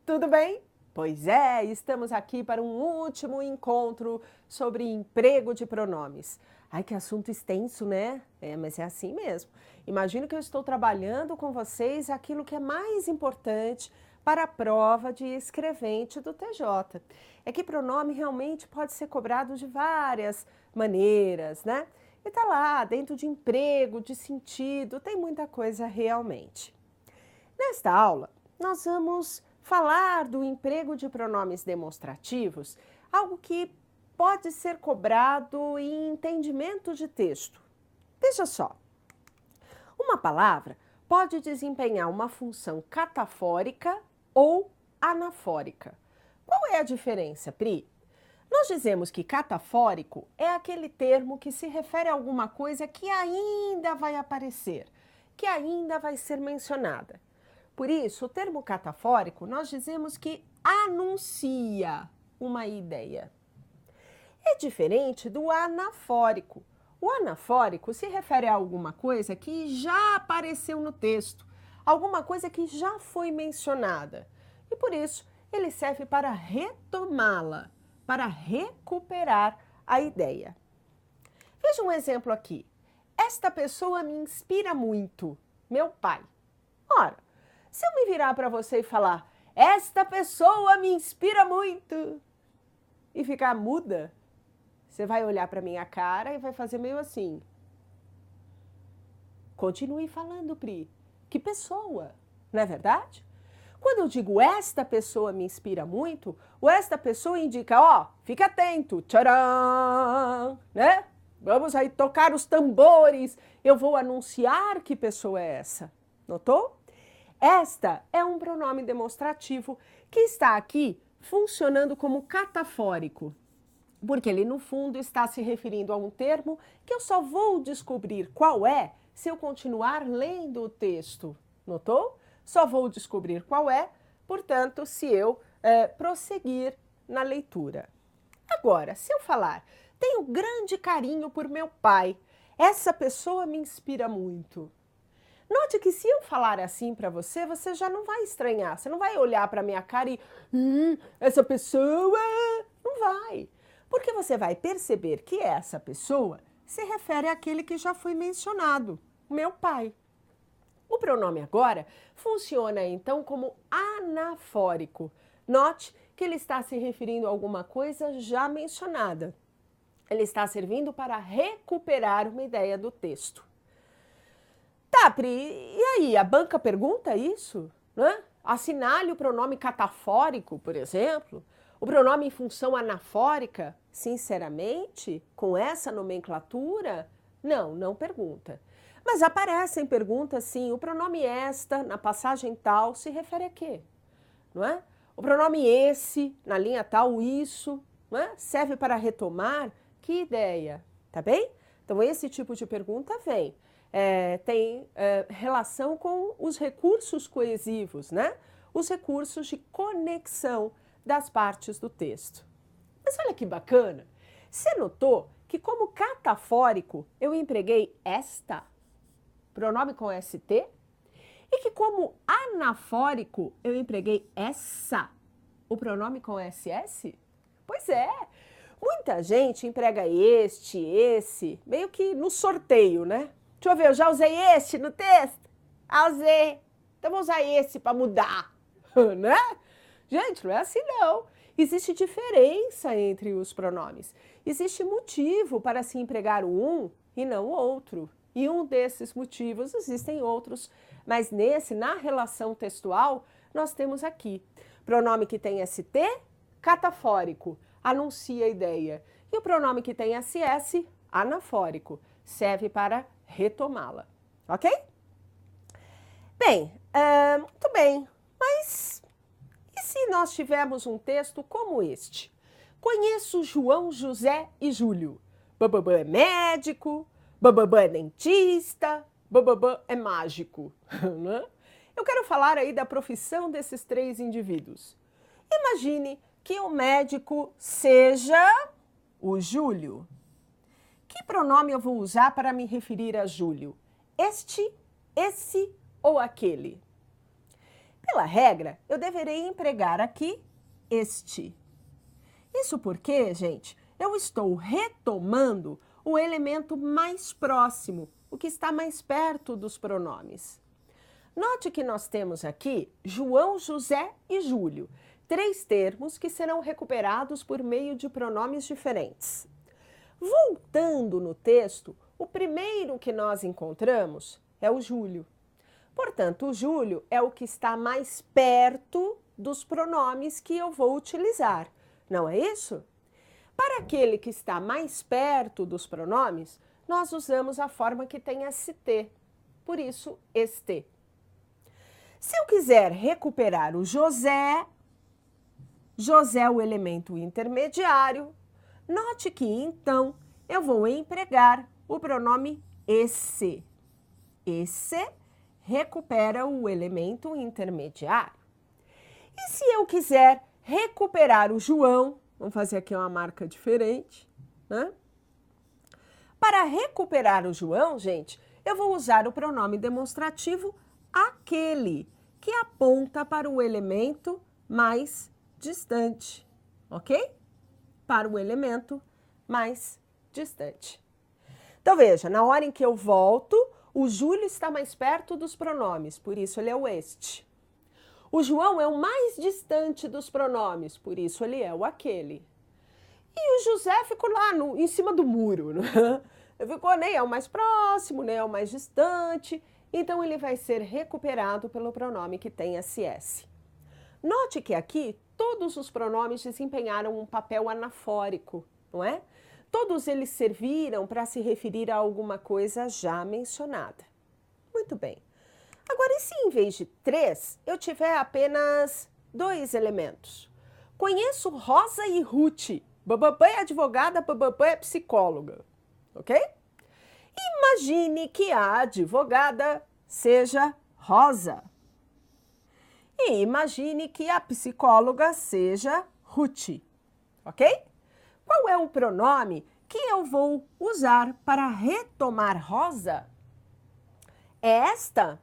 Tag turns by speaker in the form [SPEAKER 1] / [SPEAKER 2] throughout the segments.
[SPEAKER 1] tudo bem? Pois é, estamos aqui para um último encontro sobre emprego de pronomes. Ai, que assunto extenso, né? Mas é assim mesmo. Imagino que eu estou trabalhando com vocês aquilo que é mais importante para a prova de escrevente do TJ. É que pronome realmente pode ser cobrado de várias maneiras, né? E tá lá, dentro de emprego, de sentido, tem muita coisa realmente. Nesta aula, nós vamos falar do emprego de pronomes demonstrativos, algo que pode ser cobrado em entendimento de texto. Veja só, uma palavra pode desempenhar uma função catafórica ou anafórica. Qual é a diferença, Pri? Nós dizemos que catafórico é aquele termo que se refere a alguma coisa que ainda vai aparecer, que ainda vai ser mencionada. Por isso, o termo catafórico, nós dizemos que anuncia uma ideia. É diferente do anafórico. O anafórico se refere a alguma coisa que já apareceu no texto, alguma coisa que já foi mencionada. E por isso, ele serve para retomá-la, para recuperar a ideia. Veja um exemplo aqui. Esta pessoa me inspira muito, meu pai. Ora, se eu me virar para você e falar, esta pessoa me inspira muito, e ficar muda, você vai olhar para minha cara e vai fazer meio assim. Continue falando, Pri. Que pessoa, não é verdade? Quando eu digo esta pessoa me inspira muito, o esta pessoa indica, ó, fica atento, tcharam, né? Vamos aí tocar os tambores, eu vou anunciar que pessoa é essa. Notou? Esta é um pronome demonstrativo que está aqui funcionando como catafórico, porque ele no fundo está se referindo a um termo que eu só vou descobrir qual é se eu continuar lendo o texto. Notou? Só vou descobrir qual é, portanto, se eu prosseguir na leitura. Agora, se eu falar, tenho grande carinho por meu pai, essa pessoa me inspira muito. Note que se eu falar assim para você, você já não vai estranhar, você não vai olhar para minha cara e essa pessoa, não vai. Porque você vai perceber que essa pessoa se refere àquele que já foi mencionado, meu pai. O pronome agora funciona então como anafórico. Note que ele está se referindo a alguma coisa já mencionada. Ele está servindo para recuperar uma ideia do texto. Tá, Pri, e aí? A banca pergunta isso? Né? Assinale o pronome catafórico, por exemplo. O pronome em função anafórica, sinceramente, com essa nomenclatura? Não pergunta. Mas aparecem perguntas sim. O pronome esta, na passagem tal, se refere a quê? Não é? O pronome esse, na linha tal, isso, não é? Serve para retomar que ideia? Tá bem? Então, esse tipo de pergunta vem. Tem relação com os recursos coesivos, né? Os recursos de conexão das partes do texto. Mas olha que bacana! Você notou que como catafórico eu empreguei esta, pronome com ST, e que como anafórico eu empreguei essa, o pronome com SS? Pois é! Muita gente emprega este, esse, meio que no sorteio, né? Deixa eu ver, eu já usei este no texto? Usei. Então vou usar esse para mudar, né? Gente, não é assim não. Existe diferença entre os pronomes. Existe motivo para se empregar um e não o outro. E um desses motivos, existem outros, mas na relação textual, nós temos aqui. Pronome que tem ST, catafórico, anuncia a ideia. E o pronome que tem SS, anafórico, serve para retomá-la, ok? Bem, muito bem, mas e se nós tivermos um texto como este? Conheço João, José e Júlio. Bababã é médico, bababã é dentista, bababã é mágico. Né? Eu quero falar aí da profissão desses três indivíduos. Imagine que o médico seja o Júlio. Que pronome eu vou usar para me referir a Júlio? Este, esse ou aquele? Pela regra, eu deverei empregar aqui este. Isso porque, gente, eu estou retomando o elemento mais próximo, o que está mais perto dos pronomes. Note que nós temos aqui João, José e Júlio, 3 termos que serão recuperados por meio de pronomes diferentes. Voltando no texto, o primeiro que nós encontramos é o Júlio. Portanto, o Júlio é o que está mais perto dos pronomes que eu vou utilizar, não é isso? Para aquele que está mais perto dos pronomes, nós usamos a forma que tem ST, por isso, este. Se eu quiser recuperar o José, José é o elemento intermediário, note que, então, eu vou empregar o pronome esse. Esse recupera o elemento intermediário. E se eu quiser recuperar o João, vamos fazer aqui uma marca diferente, né? Para recuperar o João, gente, eu vou usar o pronome demonstrativo aquele, que aponta para o elemento mais distante, ok? Para o elemento mais distante. Então, veja, na hora em que eu volto, o Júlio está mais perto dos pronomes, por isso ele é o este. O João é o mais distante dos pronomes, por isso ele é o aquele. E o José ficou lá em cima do muro, né? Ficou nem é o mais próximo, nem é o mais distante, então ele vai ser recuperado pelo pronome que tem SS. Note que aqui todos os pronomes desempenharam um papel anafórico, não é? Todos eles serviram para se referir a alguma coisa já mencionada. Muito bem. Agora, e se em vez de 3, eu tiver apenas 2 elementos? Conheço Rosa e Ruth. Bababã é advogada, bababã é psicóloga. Ok? Imagine que a advogada seja Rosa. E imagine que a psicóloga seja Ruth. Ok? Qual é o pronome que eu vou usar para retomar Rosa? É esta?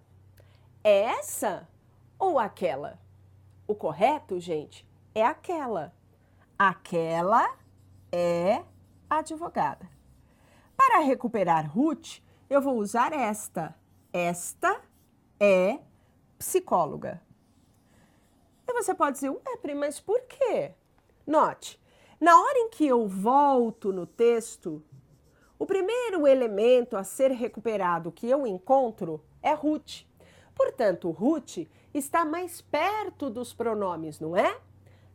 [SPEAKER 1] É essa ou aquela? O correto, gente, é aquela. Aquela é advogada. Para recuperar Ruth, eu vou usar esta. Esta é psicóloga. E você pode dizer, ué, Pri, mas por quê? Note, na hora em que eu volto no texto, o primeiro elemento a ser recuperado que eu encontro é Ruth. Portanto, Ruth está mais perto dos pronomes, não é?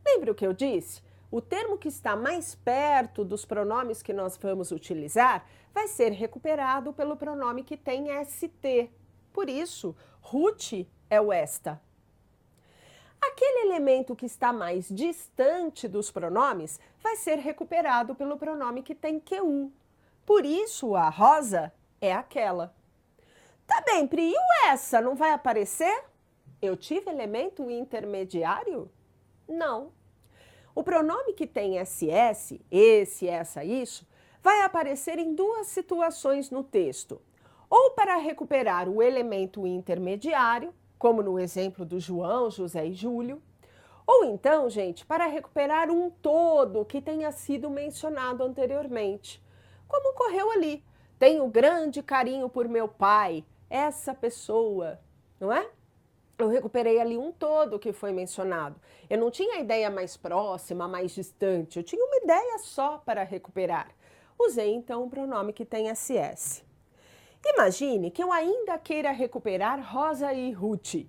[SPEAKER 1] Lembra o que eu disse? O termo que está mais perto dos pronomes que nós vamos utilizar vai ser recuperado pelo pronome que tem ST. Por isso, Ruth é o esta. Aquele elemento que está mais distante dos pronomes vai ser recuperado pelo pronome que tem QU. Por isso, a Rosa é aquela. Tá bem, Pri, e o essa não vai aparecer? Eu tive elemento intermediário? Não. O pronome que tem SS, esse, essa, isso, vai aparecer em 2 situações no texto. Ou para recuperar o elemento intermediário, como no exemplo do João, José e Júlio, ou então, gente, para recuperar um todo que tenha sido mencionado anteriormente, como ocorreu ali. Tenho grande carinho por meu pai, essa pessoa, não é? Eu recuperei ali um todo que foi mencionado. Eu não tinha a ideia mais próxima, mais distante, eu tinha uma ideia só para recuperar. Usei então o pronome que tem SS. Imagine que eu ainda queira recuperar Rosa e Ruth,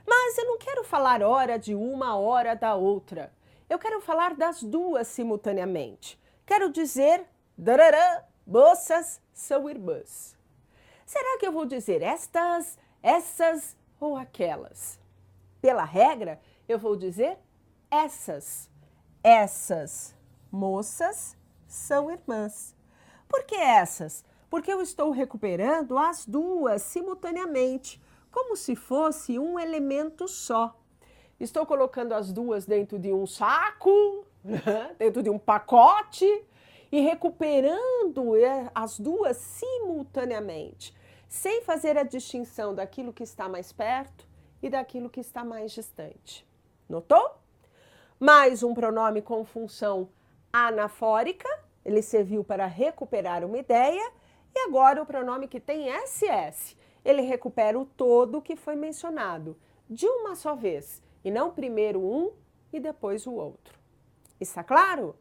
[SPEAKER 1] mas eu não quero falar hora de uma, hora da outra. Eu quero falar das 2 simultaneamente. Quero dizer, darará, moças são irmãs. Será que eu vou dizer estas, essas ou aquelas? Pela regra, eu vou dizer essas. Essas moças são irmãs. Por que essas? Porque eu estou recuperando as 2 simultaneamente, como se fosse um elemento só. Estou colocando as 2 dentro de um saco, dentro de um pacote e recuperando as 2 simultaneamente, sem fazer a distinção daquilo que está mais perto e daquilo que está mais distante. Notou? Mais um pronome com função anafórica, ele serviu para recuperar uma ideia, e agora o pronome que tem SS, ele recupera o todo que foi mencionado, de uma só vez, e não primeiro um e depois o outro. Está claro?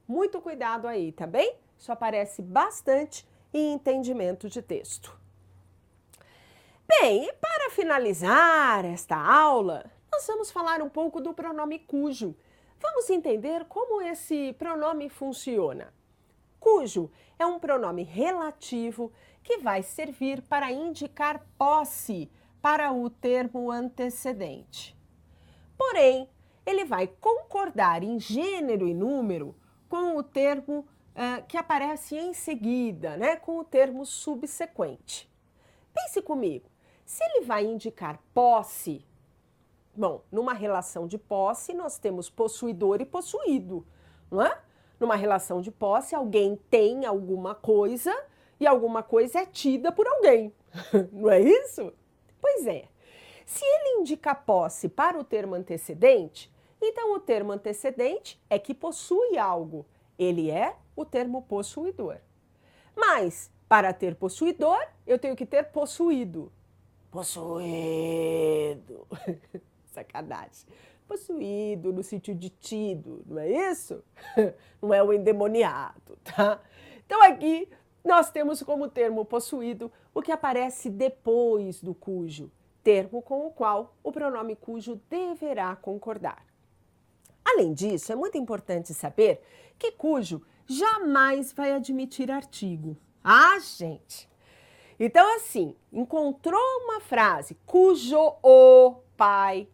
[SPEAKER 1] Muito cuidado aí, tá bem? Isso aparece bastante em entendimento de texto. Bem, e para finalizar esta aula, nós vamos falar um pouco do pronome cujo. Vamos entender como esse pronome funciona. Cujo é um pronome relativo que vai servir para indicar posse para o termo antecedente. Porém, ele vai concordar em gênero e número com o termo que aparece em seguida, né? Com o termo subsequente. Pense comigo, se ele vai indicar posse, bom, numa relação de posse nós temos possuidor e possuído, não é? Numa relação de posse, alguém tem alguma coisa e alguma coisa é tida por alguém, não é isso? Pois é. Se ele indica posse para o termo antecedente, então o termo antecedente é que possui algo. Ele é o termo possuidor. Mas, para ter possuidor, eu tenho que ter possuído. Possuído. Sacanagem. Possuído no sentido de tido, não é isso? Não é o endemoniado, tá? Então aqui nós temos como termo possuído o que aparece depois do cujo, termo com o qual o pronome cujo deverá concordar. Além disso, é muito importante saber que cujo jamais vai admitir artigo. Ah, gente! Então, assim, encontrou uma frase, cujo o pai,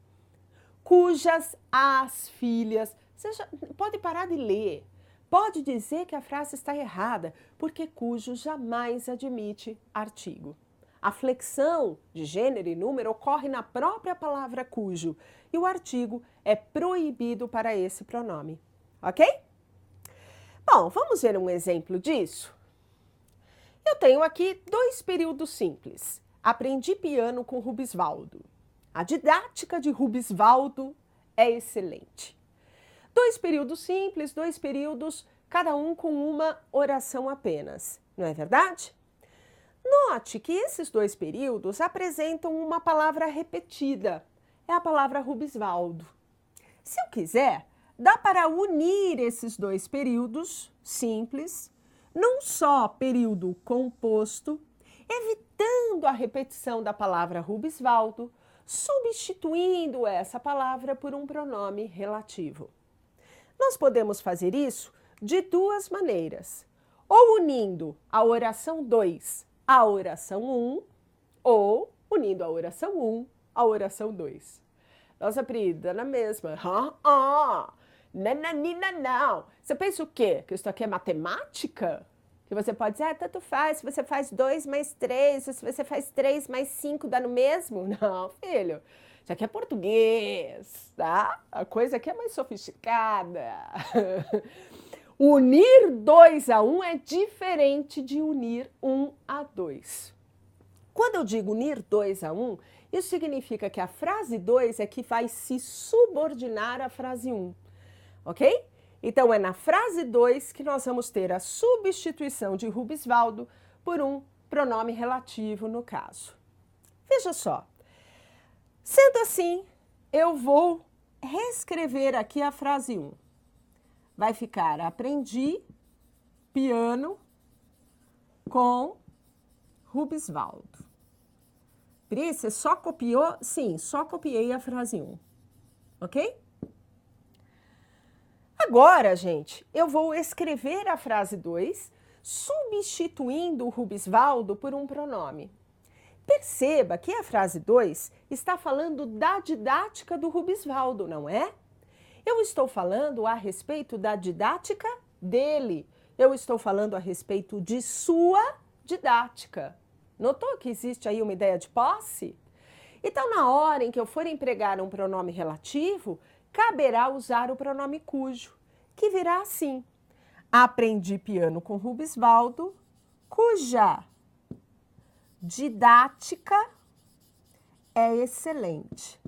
[SPEAKER 1] cujas as filhas, você já pode parar de ler, pode dizer que a frase está errada, porque cujo jamais admite artigo. A flexão de gênero e número ocorre na própria palavra cujo, e o artigo é proibido para esse pronome, ok? Bom, vamos ver um exemplo disso? Eu tenho aqui 2 períodos simples. Aprendi piano com Rubisvaldo. A didática de Rubisvaldo é excelente. 2 períodos simples, 2 períodos, cada um com uma oração apenas, não é verdade? Note que esses 2 períodos apresentam uma palavra repetida. É a palavra Rubisvaldo. Se eu quiser, dá para unir esses 2 períodos simples num só período composto, evitando a repetição da palavra Rubisvaldo, substituindo essa palavra por um pronome relativo. Nós podemos fazer isso de 2 maneiras, ou unindo a oração 2 à oração 1, ou unindo a oração 1 à oração 2. Nossa, Pri, dá na mesma. Nananina, não. Você pensa o quê? Que isso aqui é matemática? Que você pode dizer, tanto faz, se você faz 2 mais 3, se você faz 3 mais 5, dá no mesmo? Não, filho. Isso aqui é português, tá? A coisa aqui é mais sofisticada. Unir 2 a 1 é diferente de unir 1 a 2. Quando eu digo unir 2 a 1, isso significa que a frase 2 é que vai se subordinar à frase 1. Ok? Então, é na frase 2 que nós vamos ter a substituição de Rubisvaldo por um pronome relativo no caso. Veja só. Sendo assim, eu vou reescrever aqui a frase 1. Vai ficar aprendi piano com Rubisvaldo. Pri, você só copiou? Sim, só copiei a frase 1. Ok? Agora, gente, eu vou escrever a frase 2, substituindo o Rubisvaldo por um pronome. Perceba que a frase 2 está falando da didática do Rubisvaldo, não é? Eu estou falando a respeito da didática dele. Eu estou falando a respeito de sua didática. Notou que existe aí uma ideia de posse? Então, na hora em que eu for empregar um pronome relativo, caberá usar o pronome cujo, que virá assim. Aprendi piano com Rubisvaldo, cuja didática é excelente.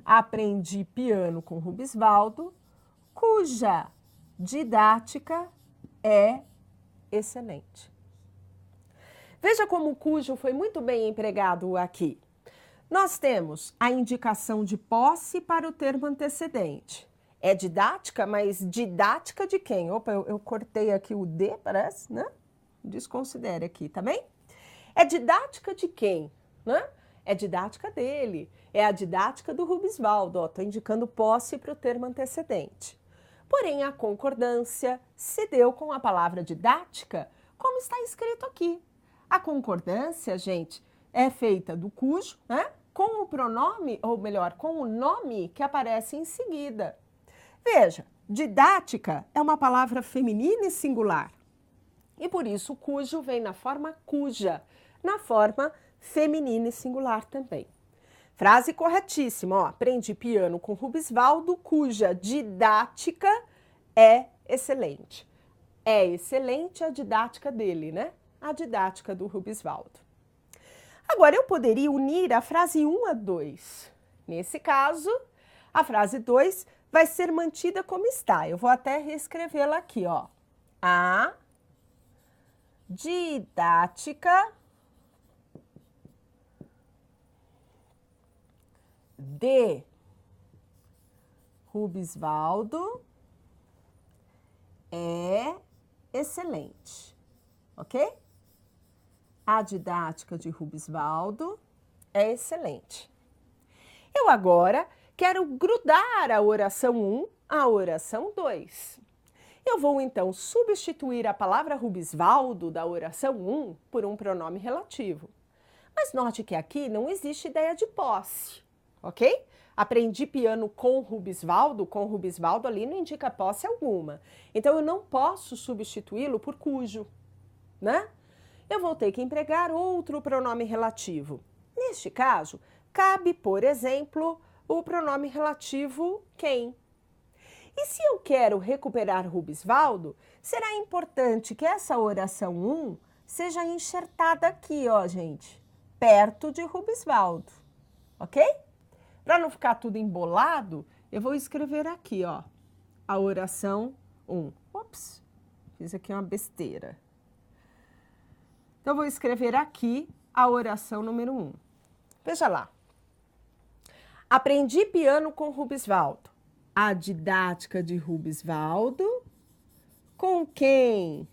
[SPEAKER 1] Aprendi piano com Rubisvaldo, cuja didática é excelente. Veja como o cujo foi muito bem empregado aqui. Nós temos a indicação de posse para o termo antecedente. É didática, mas didática de quem? Opa, eu cortei aqui o D, parece, né? Desconsidere aqui, tá bem? É didática de quem, né? É didática dele. É a didática do Rubisvaldo. Estou indicando posse para o termo antecedente. Porém, a concordância se deu com a palavra didática, como está escrito aqui. A concordância, gente, é feita do cujo, né? Com o pronome, ou melhor, com o nome que aparece em seguida. Veja, didática é uma palavra feminina e singular. E por isso o cujo vem na forma cuja, na forma feminina e singular também. Frase corretíssima, ó. Aprendi piano com Rubisvaldo, cuja didática é excelente. É excelente a didática dele, né? A didática do Rubisvaldo. Agora, eu poderia unir a frase 1 a 2. Nesse caso, a frase 2 vai ser mantida como está. Eu vou até reescrevê-la aqui, ó. A didática de Rubisvaldo é excelente, ok? A didática de Rubisvaldo é excelente. Eu agora quero grudar a oração 1 à oração 2. Eu vou então substituir a palavra Rubisvaldo da oração 1 por um pronome relativo. Mas note que aqui não existe ideia de posse, ok? Aprendi piano com Rubisvaldo ali não indica posse alguma. Então eu não posso substituí-lo por cujo, né? Eu vou ter que empregar outro pronome relativo. Neste caso, cabe, por exemplo, o pronome relativo quem. E se eu quero recuperar Rubisvaldo, será importante que essa oração 1 seja enxertada aqui, ó, gente, perto de Rubisvaldo, ok? Para não ficar tudo embolado, eu vou escrever aqui, ó, a oração 1. Ops, fiz aqui uma besteira. Então, eu vou escrever aqui a oração número 1. Veja lá. Aprendi piano com Rubisvaldo. A didática de Rubisvaldo, com quem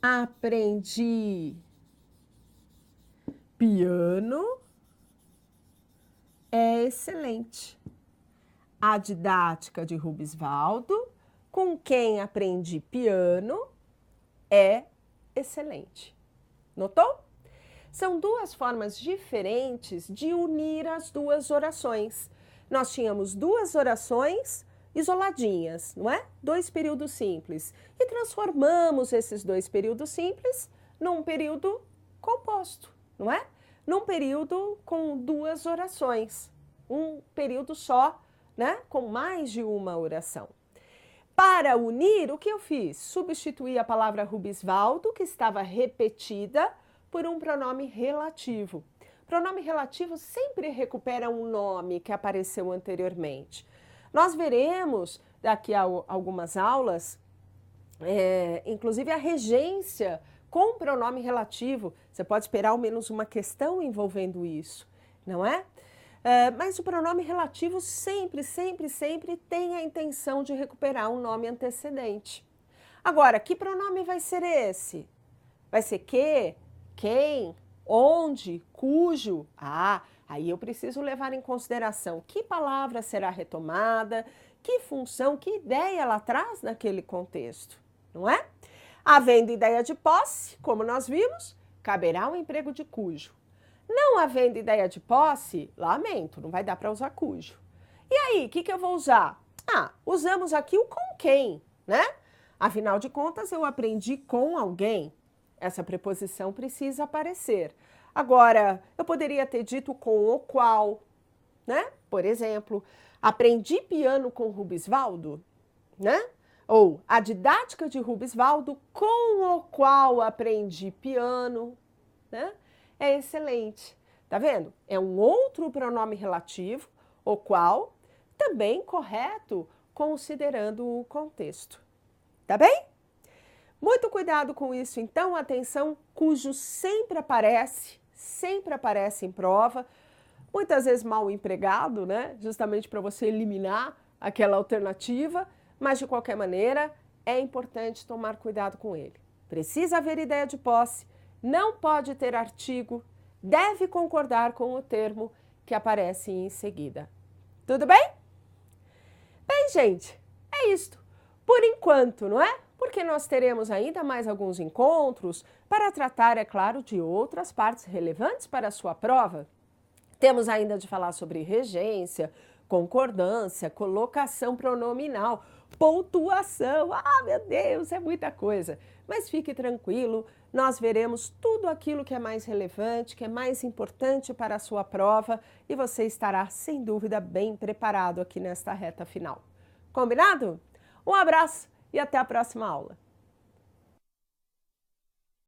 [SPEAKER 1] aprendi piano, é excelente. A didática de Rubisvaldo, com quem aprendi piano, é excelente. Notou? São duas formas diferentes de unir as duas orações. Nós tínhamos duas orações isoladinhas, não é? 2 períodos simples. E transformamos esses 2 períodos simples num período composto, não é? Num período com 2 orações. Um período só, né? Com mais de uma oração. Para unir, o que eu fiz? Substituí a palavra Rubisvaldo, que estava repetida, por um pronome relativo. Pronome relativo sempre recupera um nome que apareceu anteriormente. Nós veremos daqui a algumas aulas, inclusive a regência com pronome relativo. Você pode esperar ao menos uma questão envolvendo isso, não é? Mas o pronome relativo sempre tem a intenção de recuperar um nome antecedente. Agora, que pronome vai ser esse? Vai ser que, quem, onde, cujo? Ah, aí eu preciso levar em consideração que palavra será retomada, que função, que ideia ela traz naquele contexto, não é? Havendo ideia de posse, como nós vimos, caberá o emprego de cujo. Não havendo ideia de posse, lamento, não vai dar para usar cujo. E aí, o que eu vou usar? Ah, usamos aqui o com quem, né? Afinal de contas, eu aprendi com alguém. Essa preposição precisa aparecer. Agora, eu poderia ter dito com o qual, né? Por exemplo, aprendi piano com Rubisvaldo, né? Ou a didática de Rubisvaldo com o qual aprendi piano, né? É excelente. Tá vendo? É um outro pronome relativo, o qual também correto considerando o contexto. Tá bem? Muito cuidado com isso, então, atenção, cujo sempre aparece em prova, muitas vezes mal empregado, né? Justamente para você eliminar aquela alternativa, mas de qualquer maneira é importante tomar cuidado com ele. Precisa haver ideia de posse, não pode ter artigo, deve concordar com o termo que aparece em seguida. Tudo bem? Bem, gente, é isto. Por enquanto, não é? Porque nós teremos ainda mais alguns encontros para tratar, é claro, de outras partes relevantes para a sua prova. Temos ainda de falar sobre regência, concordância, colocação pronominal, pontuação. Ah, meu Deus, é muita coisa. Mas fique tranquilo, nós veremos tudo aquilo que é mais relevante, que é mais importante para a sua prova e você estará, sem dúvida, bem preparado aqui nesta reta final. Combinado? Um abraço e até a próxima aula.